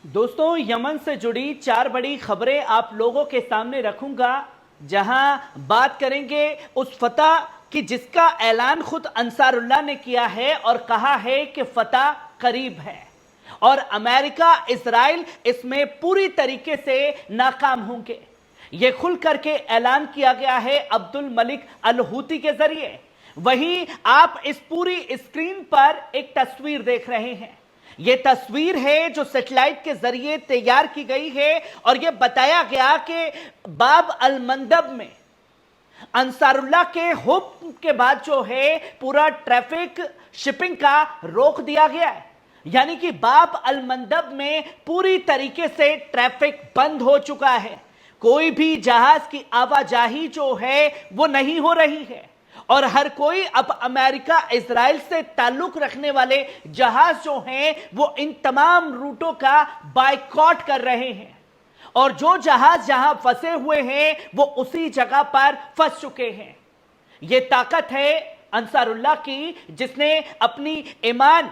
दोस्तों, यमन से जुड़ी 4 बड़ी खबरें आप लोगों के सामने रखूंगा, जहां बात करेंगे उस फतह कि जिसका ऐलान खुद अंसारुल्लाह ने किया है और कहा है कि फतह करीब है और अमेरिका, इजराइल इसमें पूरी तरीके से नाकाम होंगे। यह खुल करके ऐलान किया गया है अब्दुल मलिक अल हूती के जरिए। वहीं आप इस पूरी स्क्रीन पर एक तस्वीर देख रहे हैं। यह तस्वीर है जो सैटेलाइट के जरिए तैयार की गई है और यह बताया गया कि बाब अल मंदब में अंसारुल्लाह के हुक्म के बाद जो है पूरा ट्रैफिक शिपिंग का रोक दिया गया है। यानी कि बाब अल मंदब में पूरी तरीके से ट्रैफिक बंद हो चुका है। कोई भी जहाज की आवाजाही जो है वो नहीं हो रही है और हर कोई अब अमेरिका, इजराइल से ताल्लुक रखने वाले जहाज जो हैं वो इन तमाम रूटों का बायकॉट कर रहे हैं और जो जहाज जहां फंसे हुए हैं वो उसी जगह पर फंस चुके हैं। ये ताकत है अंसारुल्लाह की, जिसने अपनी ईमान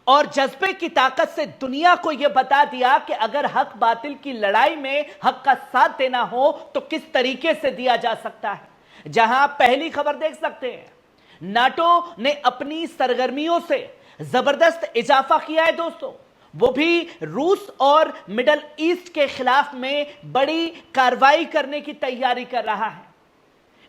और जज्बे की ताकत से दुनिया को यह बता दिया कि अगर हक बातिल की लड़ाई में हक का साथ देना हो तो किस तरीके से दिया जा सकता है। जहां पहली खबर देख सकते हैं, नाटो ने अपनी सरगर्मियों से जबरदस्त इजाफा किया है दोस्तों, वो भी रूस और मिडल ईस्ट के खिलाफ में बड़ी कार्रवाई करने की तैयारी कर रहा है।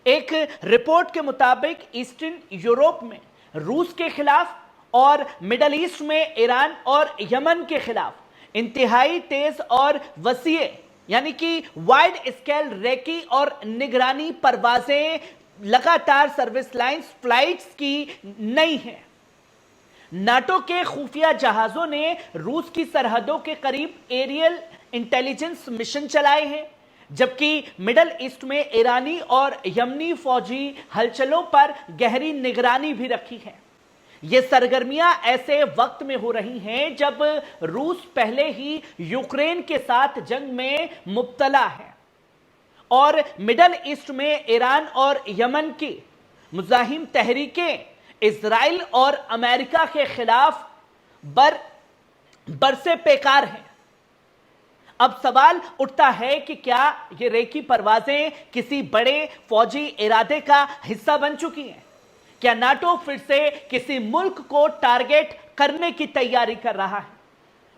एक रिपोर्ट के मुताबिक ईस्टर्न यूरोप में रूस के खिलाफ और मिडल ईस्ट में ईरान और यमन के खिलाफ इंतहाई तेज और वसीए यानी कि वाइड स्केल रेकी और निगरानी परवाजें लगातार सर्विस लाइंस फ्लाइट्स की नई हैं। नाटो के खुफिया जहाजों ने रूस की सरहदों के करीब एरियल इंटेलिजेंस मिशन चलाए हैं, जबकि मिडल ईस्ट में ईरानी और यमनी फौजी हलचलों पर गहरी निगरानी भी रखी है। ये सरगर्मियां ऐसे वक्त में हो रही हैं जब रूस पहले ही यूक्रेन के साथ जंग में मुब्तला है और मिडल ईस्ट में ईरान और यमन की मुजाहिम तहरीकें इजराइल और अमेरिका के खिलाफ बरसे पेकार हैं। अब सवाल उठता है कि क्या ये रेकी परवाजें किसी बड़े फौजी इरादे का हिस्सा बन चुकी हैं? क्या नाटो फिर से किसी मुल्क को टारगेट करने की तैयारी कर रहा है?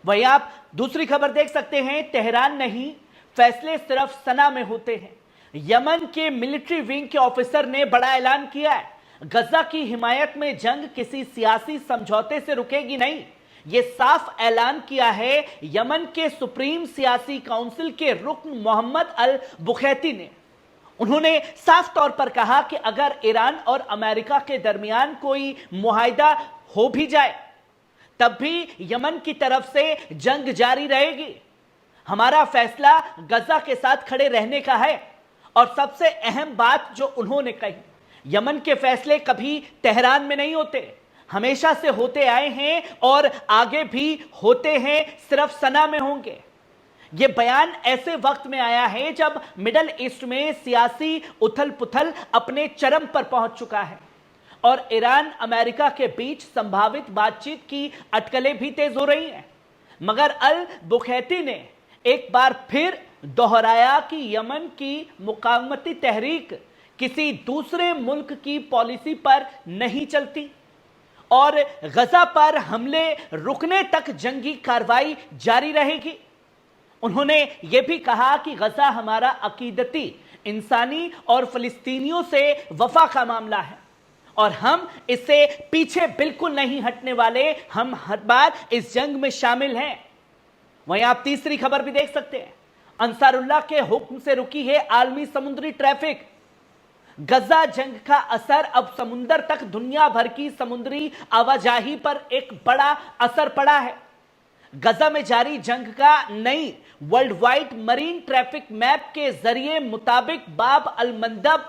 वहीं आप दूसरी खबर देख सकते हैं, तेहरान नहीं, फैसले सिर्फ सना में होते हैं। यमन के मिलिट्री विंग के ऑफिसर ने बड़ा ऐलान किया है, गजा की हिमायत में जंग किसी सियासी समझौते से रुकेगी नहीं। यह साफ ऐलान किया है यमन के सुप्रीम सियासी काउंसिल के रुकन मोहम्मद अल बुखैती ने। उन्होंने साफ तौर पर कहा कि अगर ईरान और अमेरिका के दरमियान कोई मुआहिदा हो भी जाए तब भी यमन की तरफ से जंग जारी रहेगी। हमारा फैसला गजा के साथ खड़े रहने का है। और सबसे अहम बात जो उन्होंने कही, यमन के फैसले कभी तेहरान में नहीं होते, हमेशा से होते आए हैं और आगे भी होते हैं, सिर्फ सना में होंगे। यह बयान ऐसे वक्त में आया है जब मिडल ईस्ट में सियासी उथल पुथल अपने चरम पर पहुंच चुका है और ईरान अमेरिका के बीच संभावित बातचीत की अटकलें भी तेज हो रही हैं। मगर अल बुखैती ने एक बार फिर दोहराया कि यमन की मुकावमती तहरीक किसी दूसरे मुल्क की पॉलिसी पर नहीं चलती और गजा पर हमले रुकने तक जंगी कार्रवाई जारी रहेगी। उन्होंने यह भी कहा कि गजा हमारा अकीदती, इंसानी और फिलिस्तीनियों से वफा का मामला है और हम इससे पीछे बिल्कुल नहीं हटने वाले। हम हर बार इस जंग में शामिल हैं। वहीं आप तीसरी खबर भी देख सकते हैं, अंसारुल्लाह के हुक्म से रुकी है आलमी समुद्री ट्रैफिक। गजा जंग का असर अब समुंदर तक दुनिया भर की समुद्री आवाजाही पर एक बड़ा असर पड़ा है। गजा में जारी जंग का नई world wide marine traffic map के जरिए मुताबिक बाब अल मंदब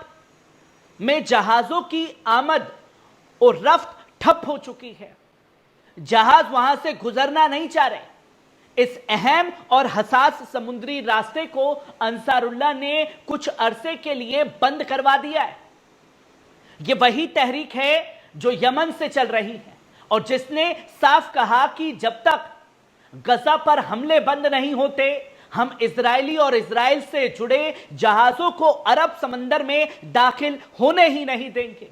में जहाजों की आमद और रफ्त ठप हो चुकी है। जहाज वहां से गुजरना नहीं चाह रहे। इस अहम और हसास समुद्री रास्ते को अंसारुल्लाह ने कुछ अरसे के लिए बंद करवा दिया है। यह वही तहरीक है जो यमन से चल रही है और जिसने साफ कहा कि जब तक गजा पर हमले बंद नहीं होते, हम इजरायली और इजराइल से जुड़े जहाजों को अरब समंदर में दाखिल होने ही नहीं देंगे।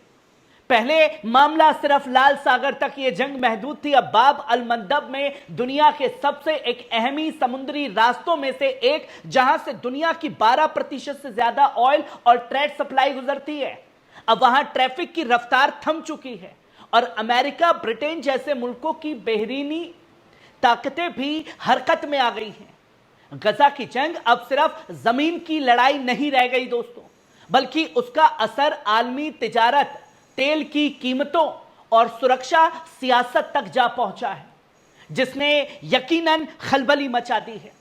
पहले मामला सिर्फ लाल सागर तक ये जंग महदूद थी, अब बाब अल मंदब में दुनिया के सबसे एक अहमी समुद्री रास्तों में से एक, जहां से दुनिया की 12% से ज्यादा ऑयल और ट्रेड सप्लाई गुजरती है, अब वहां ट्रैफिक की रफ्तार थम चुकी है और अमेरिका, ब्रिटेन जैसे मुल्कों की बेहरीनी ताकतें भी हरकत में आ गई हैं। गजा की जंग अब सिर्फ जमीन की लड़ाई नहीं रह गई दोस्तों, बल्कि उसका असर आलमी तिजारत, तेल की कीमतों और सुरक्षा सियासत तक जा पहुंचा है, जिसने यकीनन खलबली मचा दी है।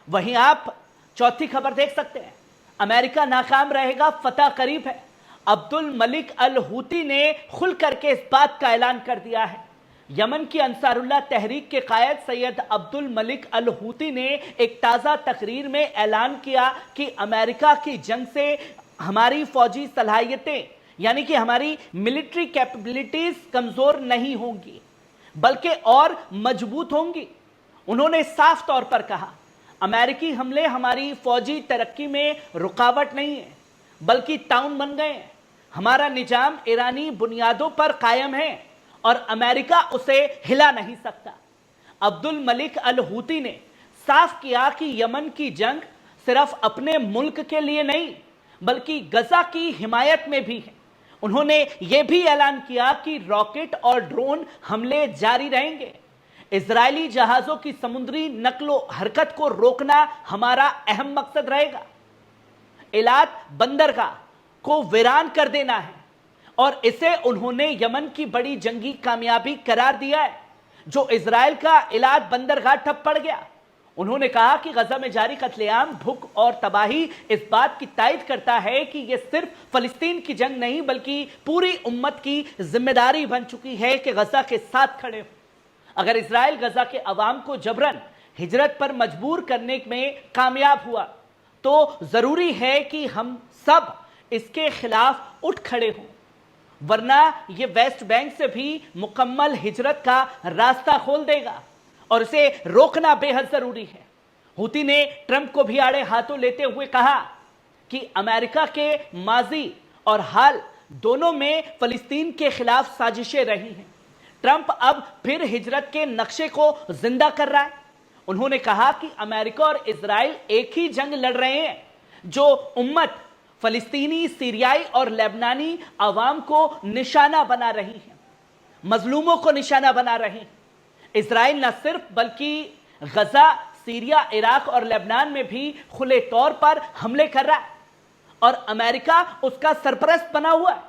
वहीं आप चौथी खबर देख सकते हैं, अमेरिका नाकाम रहेगा, फतह करीब है। अब्दुल मलिक अल हूती ने खुल करके इस बात का ऐलान कर दिया है। यमन की अंसारुल्लाह तहरीक के कायद सैयद अब्दुल मलिक अल हूती ने एक ताज़ा तकरीर में ऐलान किया कि अमेरिका की जंग से हमारी फौजी सलाहियतें, यानी कि हमारी मिलिट्री कैपेबिलिटीज कमजोर नहीं होंगी, बल्कि और मजबूत होंगी। उन्होंने साफ तौर पर कहा, अमेरिकी हमले हमारी फौजी तरक्की में रुकावट नहीं है, बल्कि ताउन बन गए हैं। हमारा निजाम ईरानी बुनियादों पर कायम है और अमेरिका उसे हिला नहीं सकता। अब्दुल मलिक अल हूती ने साफ किया कि यमन की जंग सिर्फ अपने मुल्क के लिए नहीं, बल्कि गजा की हिमायत में भी है। उन्होंने यह भी ऐलान किया कि रॉकेट और ड्रोन हमले जारी रहेंगे। इजरायली जहाजों की समुद्री नकलो हरकत को रोकना हमारा अहम मकसद रहेगा। इलात बंदरगाह को वीरान कर देना है और इसे उन्होंने यमन की बड़ी जंगी कामयाबी करार दिया है, जो इजराइल का इलात बंदरगाह ठप पड़ गया। उन्होंने कहा कि गजा में जारी कत्लेआम, भूख और तबाही इस बात की तायद करता है कि यह सिर्फ फलस्तीन की जंग नहीं, बल्कि पूरी उम्मत की जिम्मेदारी बन चुकी है कि गजा के साथ खड़े हो। अगर इजराइल गजा के अवाम को जबरन हिजरत पर मजबूर करने में कामयाब हुआ, तो जरूरी है कि हम सब इसके खिलाफ उठ खड़े हों, वरना यह वेस्ट बैंक से भी मुकम्मल हिजरत का रास्ता खोल देगा और इसे रोकना बेहद जरूरी है। हूती ने ट्रंप को भी आड़े हाथों लेते हुए कहा कि अमेरिका के माजी और हाल दोनों में फलस्तीन के खिलाफ साजिशें रही हैं। ट्रंप अब फिर हिजरत के नक्शे को जिंदा कर रहा है। उन्होंने कहा कि अमेरिका और इजराइल एक ही जंग लड़ रहे हैं, जो उम्मत फलस्तीनी, सीरियाई और लेबनानी अवाम को निशाना बना रही है, मजलूमों को निशाना बना रही है। इजराइल न सिर्फ बल्कि गजा, सीरिया, इराक और लेबनान में भी खुले तौर पर हमले कर रहा है और अमेरिका उसका सरपरस्त बना हुआ है।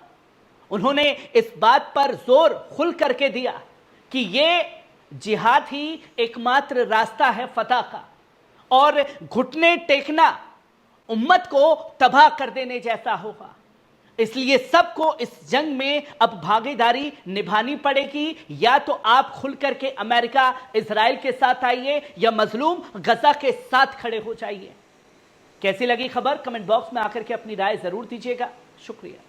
उन्होंने इस बात पर जोर खुल करके दिया कि यह जिहाद ही एकमात्र रास्ता है फतह का और घुटने टेकना उम्मत को तबाह कर देने जैसा होगा। इसलिए सबको इस जंग में अब भागीदारी निभानी पड़ेगी। या तो आप खुल करके अमेरिका, इजराइल के साथ आइए या मजलूम गजा के साथ खड़े हो जाइए। कैसी लगी खबर? कमेंट बॉक्स में आकर के अपनी राय जरूर दीजिएगा। शुक्रिया।